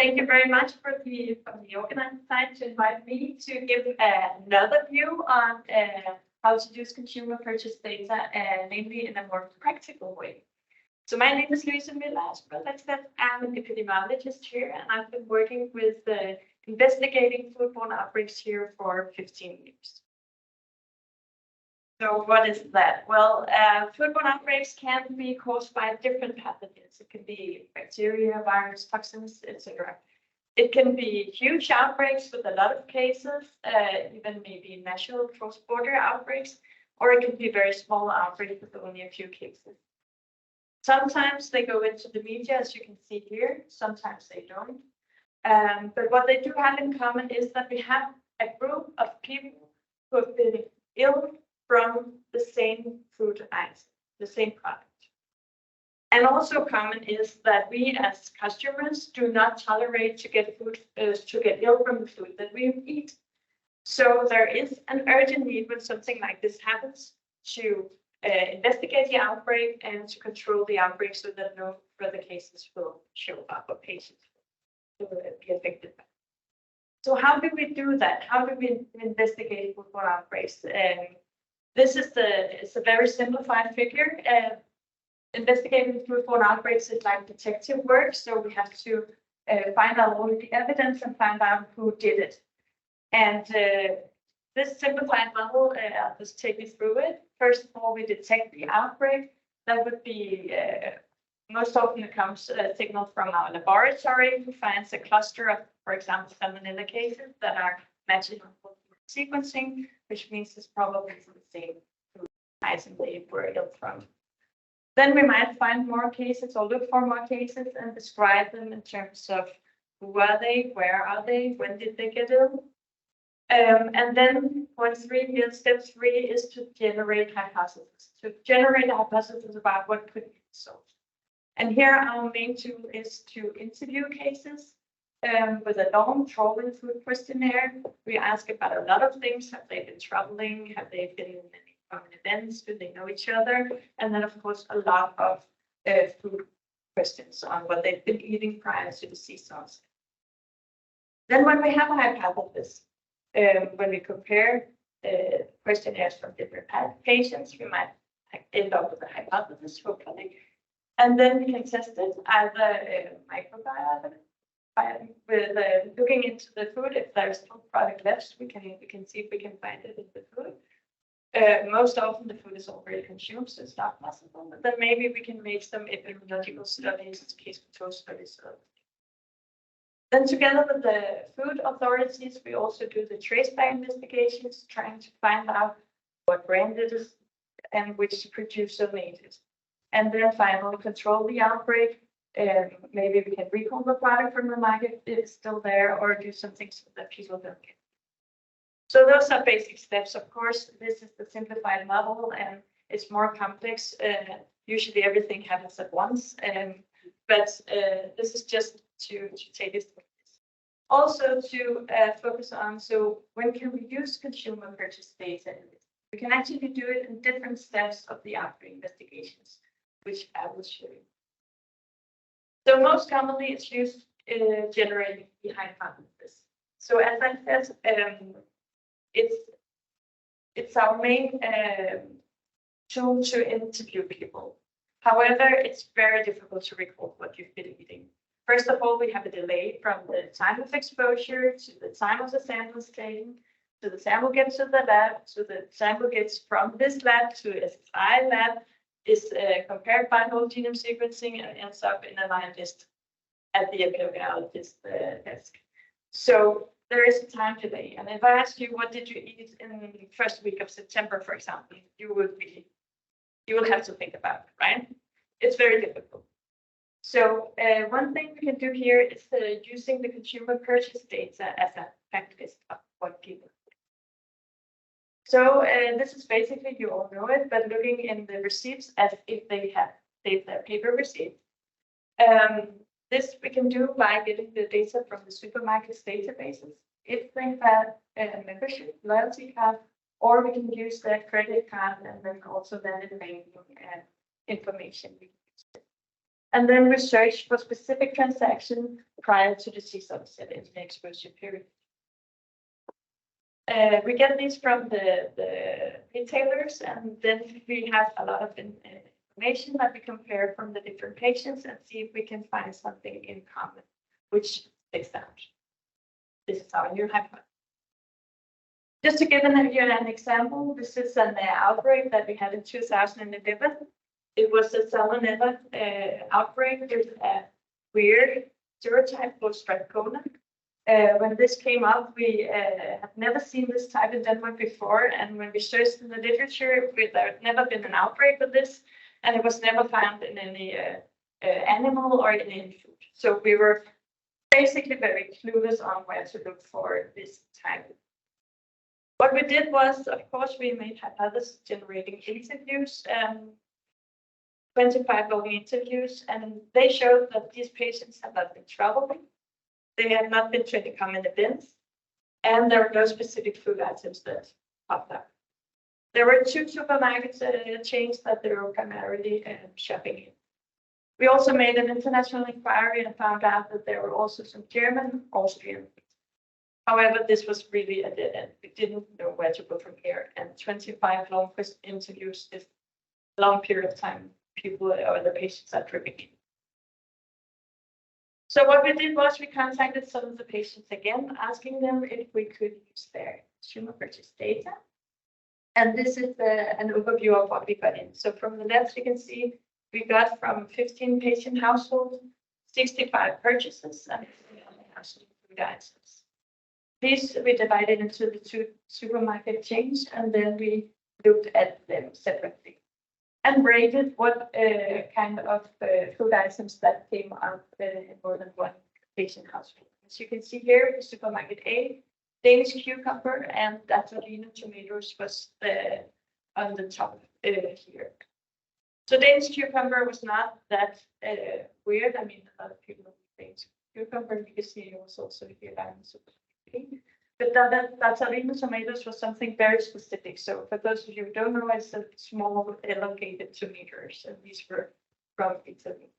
thank you very much from the organizing side to invite me to give another view on how to use consumer purchase data, namely in a more practical way. So my name is Luise Müller. As I said, I'm an epidemiologist here, and I've been working with investigating foodborne outbreaks here for 15 years. So what is that? Well, foodborne outbreaks can be caused by different pathogens. It can be bacteria, virus, toxins, etc. It can be huge outbreaks with a lot of cases, even maybe national cross-border outbreaks, or it can be very small outbreaks with only a few cases. Sometimes they go into the media, as you can see here. Sometimes they don't. But what they do have in common is that we have a group of people who have been ill from the same food item, the same product. And also common is that we as customers do not tolerate to get ill from the food that we eat. So there is an urgent need when something like this happens to investigate the outbreak and to control the outbreak so that no further cases will show up or patients will be affected by it. So how do we do that? How do we investigate foodborne outbreaks? This is it's a very simplified figure. Investigating foodborne outbreaks is like detective work, so we have to find out all the evidence and find out who did it. And this simplified model, I'll just take you through it. First of all, we detect the outbreak. That would be most often it comes a signal from our laboratory who finds a cluster of, for example, salmonella cases that are matching with sequencing, which means it's probably the same food item they were ill from. Then we might find more cases or look for more cases and describe them in terms of who are they, where are they, when did they get ill. And then step three is to generate hypotheses. To generate a hypothesis about what could be solved. And here our main tool is to interview cases with a long traveling food questionnaire. We ask about a lot of things. Have they been traveling? Have they been in any common events? Do they know each other? And then, of course, a lot of food questions on what they've been eating prior to the seasons. Then when we have a hypothesis, when we compare questionnaires from different patients, we might end up with a hypothesis, hopefully. And then we can test it either microbiome, with looking into the food. If there's still product left, we can see if we can find it in the food. Most often the food is already consumed, so it's not possible. But then maybe we can make some epidemiological studies, case control studies. Then together with the food authorities, we also do the traceback investigations, trying to find out what brand it is and which producer made it. And then finally control the outbreak. Maybe we can recall the product from the market if it's still there, or do something so that people don't get it. So those are basic steps. Of course, this is the simplified model and it's more complex. Usually everything happens at once. But this is just to take us through this. Also to focus on, so when can we use consumer purchase data? We can actually do it in different steps of the outbreak investigations, which I will show you. So most commonly it's used generating the hypothesis. So as I said, it's our main tool to interview people. However, it's very difficult to recall what you've been eating. First of all, we have a delay from the time of exposure to the time of the samples taken, to the sample gets to the lab, to the sample gets from this lab to SSI lab, is compared by whole genome sequencing and ends up in a line list at the epidemiologist desk. So there is a time delay. And if I ask you, what did you eat in the first week of September, for example, you will have to think about it, right? It's very difficult. So one thing we can do here is using the consumer purchase data as a fact list of what people. So this is basically, you all know it, but looking in the receipts as if they have their paper receipt. This we can do by getting the data from the supermarket's databases. If they have a membership loyalty card, or we can use their credit card and then also then the banking information. and then we search for specific transaction prior to disease onset in the exposure period. We get these from the retailers, and then we have a lot of information that we compare from the different patients and see if we can find something in common, which sticks out. This is our new hypothesis. Just to give you an example, this is an outbreak that we had in 2011. It was a salmonella outbreak with a weird serotype called Streptocona. When this came up, we had never seen this type in Denmark before, and when we searched in the literature, there had never been an outbreak of this, and it was never found in any animal or in any food. So we were basically very clueless on where to look for this type. What we did was, of course, we made hypothesis-generating interviews, 25 long interviews, and they showed that these patients had not been traveling. They had not been to any common events, and there were no specific food items that popped up. There were 2 supermarket chains that they were primarily shopping in. We also made an international inquiry and found out that there were also some German, Austrian. However, this was really a dead end. We didn't know where to go from here, and 25 long interviews is a long period of time. People or the patients are tripping in. So what we did was we contacted some of the patients again, asking them if we could use their consumer purchase data. And this is an overview of what we got in. So from the left, you can see we got from 15 patient households, 65 purchases, and 1,000 food items. These we divided into the 2 supermarket chains, and then we looked at them separately and rated what kind of food items that came up in more than one patient household. As you can see here, the supermarket A, Danish cucumber and Dazzolino tomatoes was on the top here. So Danish cucumber was not that weird. I mean, a lot of people think cucumber, you can see it was also here down the supermarket. But Dazzolino tomatoes was something very specific. So for those of you who don't know, it's a small elongated tomatoes, and these were from Italy.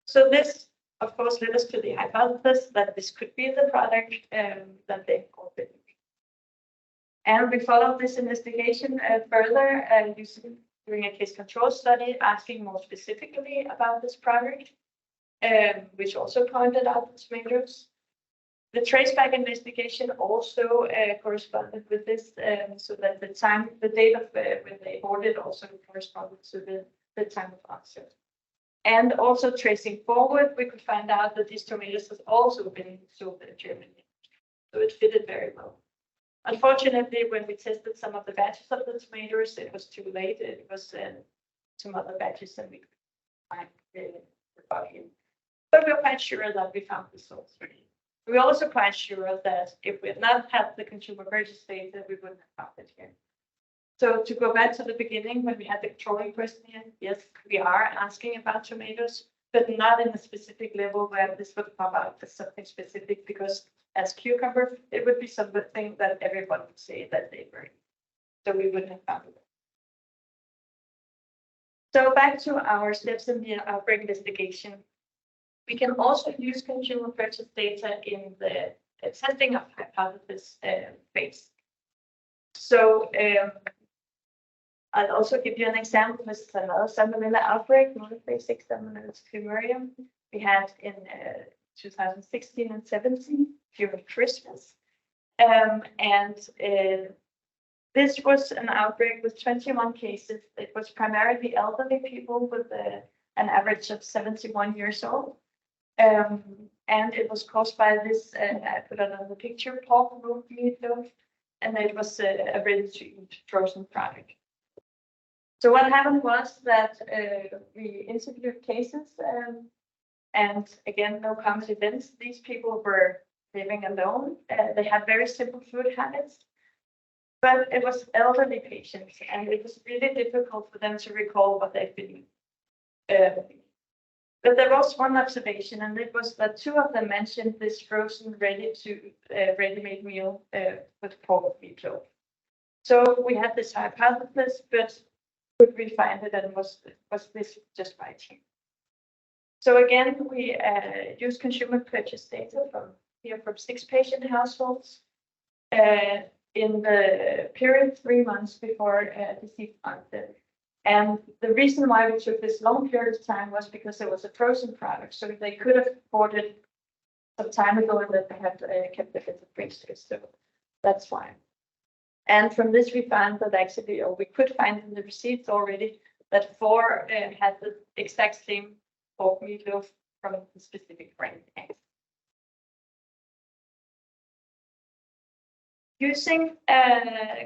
So this, of course, led us to the hypothesis that this could be the product that they opened. And we followed this investigation further doing a case control study, asking more specifically about this product, which also pointed out the tomatoes. The traceback investigation also corresponded with this, so that the date of when they ordered also corresponded to the time of onset. And also tracing forward, we could find out that these tomatoes has also been sold in Germany. So it fitted very well. Unfortunately, when we tested some of the batches of the tomatoes, it was too late. It was some other batches and we could find the volume. But we were quite sure that we found the source. We're also quite sure that if we had not had the consumer purchase data, we wouldn't have found it here. So to go back to the beginning, when we had the trolling questionnaire, yes, we are asking about tomatoes, but not in a specific level where this would pop out as something specific, because as cucumber, it would be something that everyone would say that they were. So we wouldn't have found it. So back to our steps in the outbreak investigation. We can also use consumer purchase data in the testing of hypothesis phase. So I'll also give you an example. This is another salmonella outbreak, phase 6 salmonella fumarium. We had in 2016 and 17 during Christmas. This was an outbreak with 21 cases. It was primarily elderly people with an average of 71 years old. And it was caused by this, I put it on the picture, pork roast meat loaf, and it was a ready-to-eat frozen product. So what happened was that we interviewed cases, and again, no common events. These people were living alone. They had very simple food habits, but it was elderly patients, and it was really difficult for them to recall what they've been eating. But there was one observation, and it was that 2 of them mentioned this frozen ready-made meal with pork meatloaf. So we had this hypothesis, but could we find it, and was this just by chance? So again, we use consumer purchase data from 6 patient households in the period 3 months before disease onset. And the reason why we took this long period of time was because it was a frozen product, so they could have bought it some time ago and that they had kept it in the freezers. So that's why. And from this, we found that actually, or we could find in the receipts already, that 4 had the exact same pork meatloaf from the specific brand. Using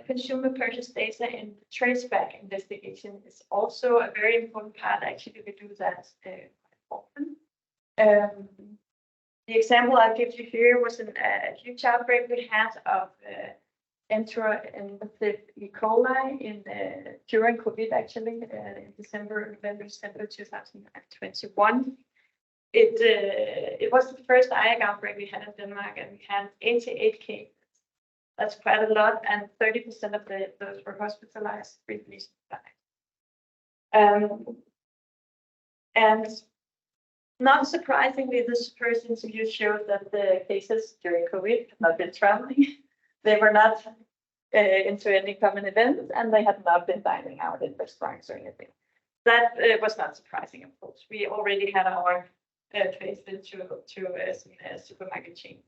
consumer purchase data in the traceback investigation is also a very important part. Actually, we do that quite often. The example I give you here was a huge outbreak we had of enteroinfectious E. coli during COVID, actually, in November, December 2021. It was the first IAC outbreak we had in Denmark, and we had 88 cases. That's quite a lot, and 30% of those were hospitalized, briefly died. And not surprisingly, this first interview showed that the cases during COVID had not been traveling. They were not into any common events, and they had not been dining out in restaurants or anything. That was not surprising, of course. We already had our trace into some supermarket chains.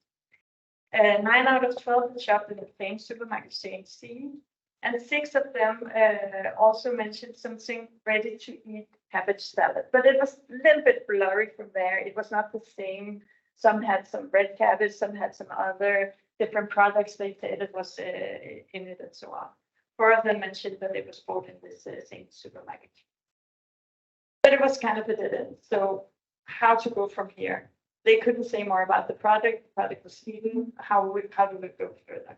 9 out of 12 shopped in the same supermarket chain C, and 6 of them also mentioned something ready-to-eat cabbage salad, but it was a little bit blurry from there. It was not the same. Some had some red cabbage, some had some other different products they said it was in it, and so on. 4 of them mentioned that it was bought in this same supermarket. But it was kind of a dead end. So how to go from here? They couldn't say more about the product. The product was hidden. How do we go further?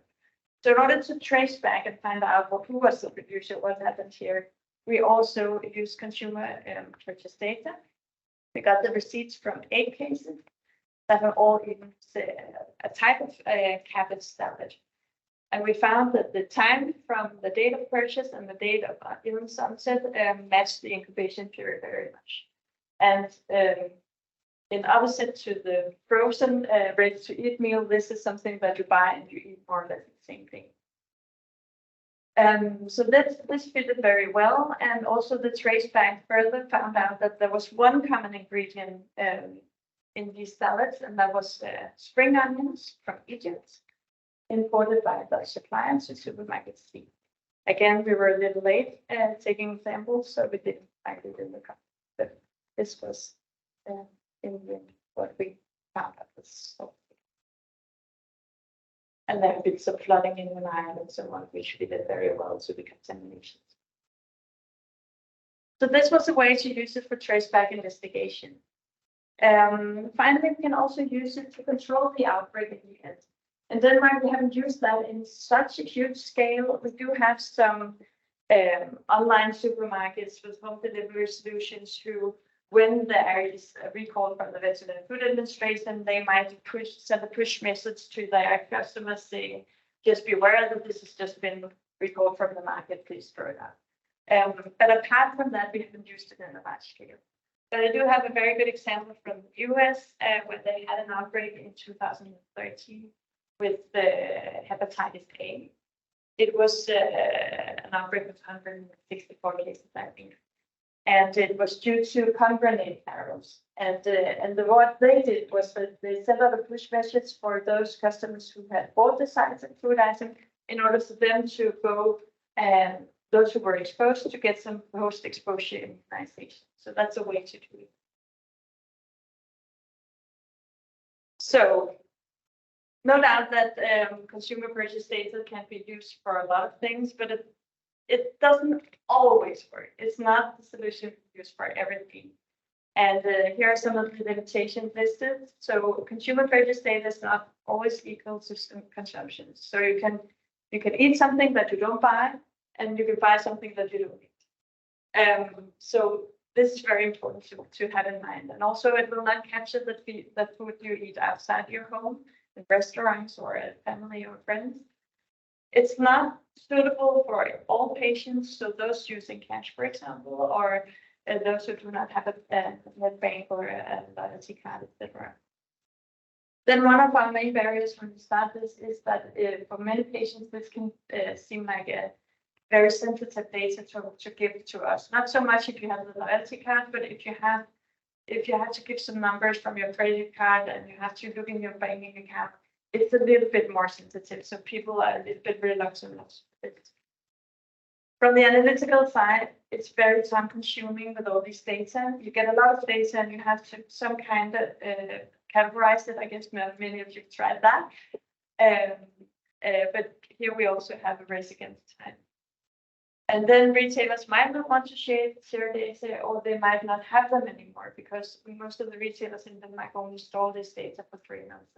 So in order to trace back and find out who was the producer, what happened here, we also used consumer purchase data. We got the receipts from 8 cases that were all eating a type of cabbage salad. And we found that the time from the date of purchase and the date of illness onset matched the incubation period very much. And in opposite to the frozen ready-to-eat meal, this is something that you buy and you eat more or less the same thing. So this fitted very well, and also the trace back further found out that there was one common ingredient in these salads, and that was spring onions from Egypt, imported by the supplier to supermarket C. Again, we were a little late taking samples, so we didn't find it in the cup. But this was in what we found out was so. And there had been some flooding in the Nile and so on, which we did very well to the contaminations. So this was a way to use it for traceback investigation. Finally, we can also use it to control the outbreak in the end. In Denmark, we haven't used that in such a huge scale. We do have some online supermarkets with home delivery solutions who, when there is a recall from the Veterinary Food Administration, they might send a push message to their customers saying, just be aware that this has just been recalled from the market, please throw it out. But apart from that, we haven't used it in a large scale. But I do have a very good example from the US where they had an outbreak in 2013 with hepatitis A. It was an outbreak of 164 cases, I think. And it was due to pomegranate arrows. And what they did was that they sent out a push message for those customers who had bought the food item in order for them to go and those who were exposed to get some post-exposure immunization. So that's a way to do it. So no doubt that consumer purchase data can be used for a lot of things, but it doesn't always work. It's not the solution used for everything. And here are some of the limitations listed. So consumer purchase data is not always equal to consumption. So you can eat something that you don't buy, and you can buy something that you don't eat. So this is very important to have in mind. And also it will not capture the food you eat outside your home, in restaurants or at family or friends. It's not suitable for all patients, so those using cash, for example, or those who do not have a net bank or a loyalty card, etc. Then one of our main barriers when we start this is that for many patients, this can seem like a very sensitive data to give to us. Not so much if you have the loyalty card, but if you have to give some numbers from your credit card and you have to look in your banking account, it's a little bit more sensitive. So people are a little bit reluctant of it. From the analytical side, it's very time consuming with all these data. You get a lot of data and you have to some kind of categorize it. I guess many of you tried that. But here we also have a race against time. And then retailers might not want to share data, or they might not have them anymore because most of the retailers in Denmark only store this data for 3 months.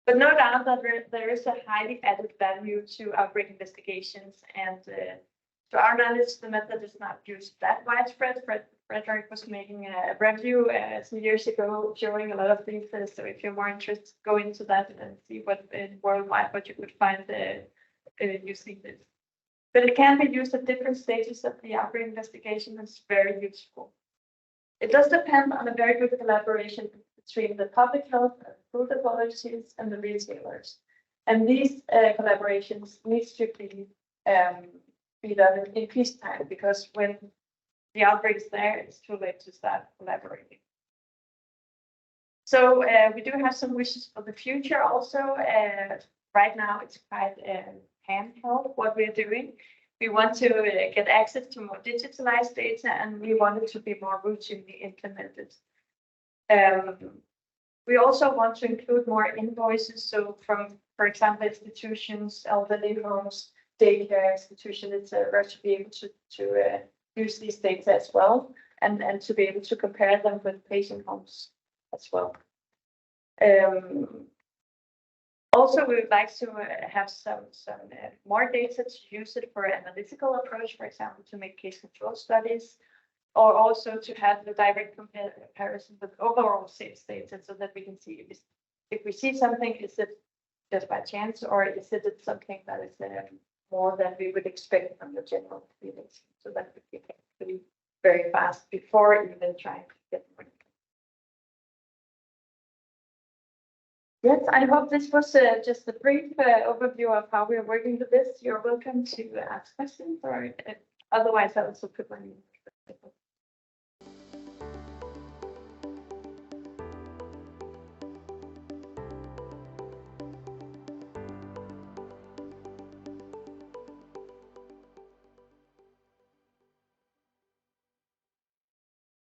But no doubt that there is a highly added value to outbreak investigations, and to our knowledge, the method is not used that widespread. Frederick was making a review some years ago showing a lot of things. So if you're more interested, go into that and see what worldwide what you could find using this. But it can be used at different stages of the outbreak investigation, and it's very useful. It does depend on a very good collaboration between the public health and food authorities and the retailers. And these collaborations needs to be done in peacetime, because when the outbreak is there, it's too late to start collaborating. So we do have some wishes for the future also. Right now, it's quite handheld what we're doing. We want to get access to more digitalized data, and we want it to be more routinely implemented. We also want to include more invoices. So from, for example, institutions, elderly homes, daycare institutions, etc., to be able to use these data as well, and to be able to compare them with patient homes as well. Also, we would like to have some more data to use it for analytical approach, for example, to make case control studies, or also to have the direct comparison with overall sales data, so that we can see if we see something, is it just by chance, or is it something that is more than we would expect from the general population, so that we can actually very fast before even trying to get more. Yes, I hope this was just a brief overview of how we are working with this. You're welcome to ask questions, or otherwise I also put my name.